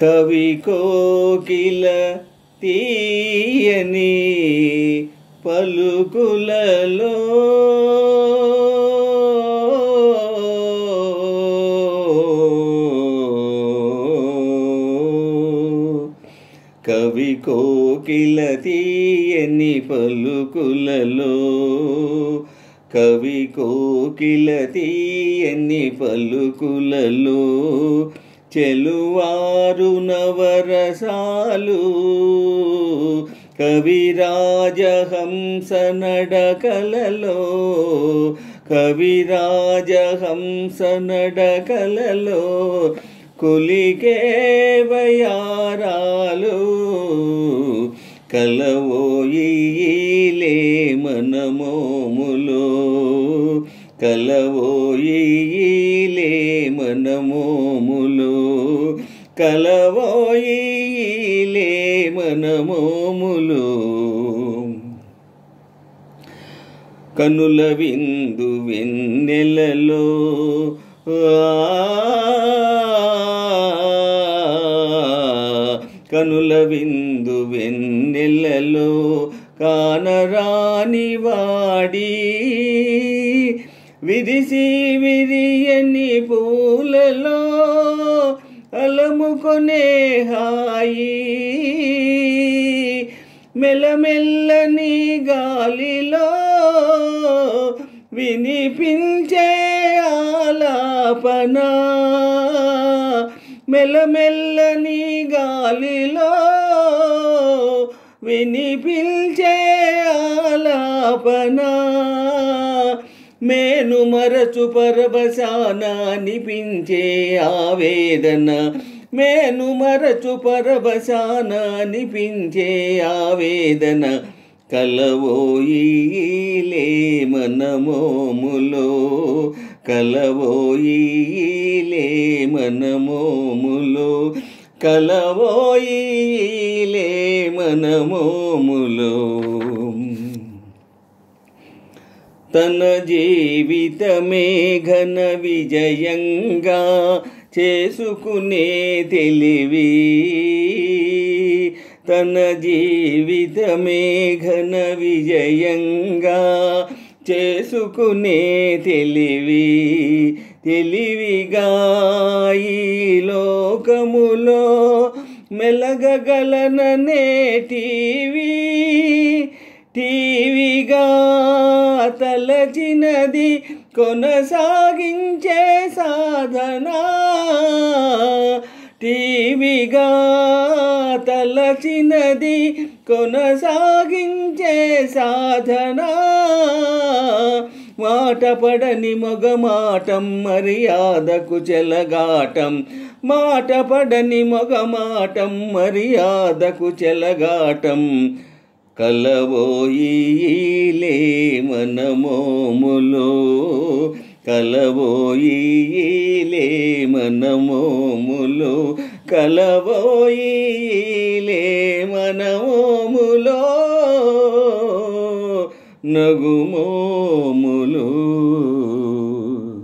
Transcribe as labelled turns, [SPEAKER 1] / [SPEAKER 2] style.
[SPEAKER 1] కవి కోకిల తీయని పలుకులలో కవి కోకిల తీయని పలుకులలో కవి కోకిల తీయని పలుకులలో చెలువారు నవరసాలు కవిరాజహంస నడకలలో కవిరాజహంస నడకలలో కులికే వయారాలు కలవోయిలే మనమోములో కలవోయిలే మనమోములో కలవోయిలే మనమోములో కనుల విందు వెన్నెలలో కనుల విందు వెన్నెలలో కానరాని వాడి విరిసి విరియని పూలలో అలముకొనే హాయి మెల్లమెల్లని గాలిలో వినిపించే ఆలాపన మెల్లమెల్లని గాలిలో వినిపించే ఆలాపన మేను మరచు పరవశాన అనిపించే ఆవేదన మేను మరచు పరవశాన అనిపించే ఆవేదన కలవోయిలే మనమోములో కలవోయిలే మనమోములో కలవోయిలే మనమోములో తన జీవితమే ఘన విజయంగా చేసుకునే తెలివి తన జీవితమే ఘన విజయంగా చేసుకునే తెలివి తెలివిగా ఈ లోకములో మెలగగలననే టీవీగా తలచినది కొనసాగించే సాధన టీవీగా తలచినది కొనసాగించే సాధన మాట పడని మొగమాటం మర్యాదకు చెలగాటం మాట పడని మొగమాటం మర్యాదకు చెలగాటం కలవోయిలే మనమోములో కలవోయిలే మనమోములో కలవోయి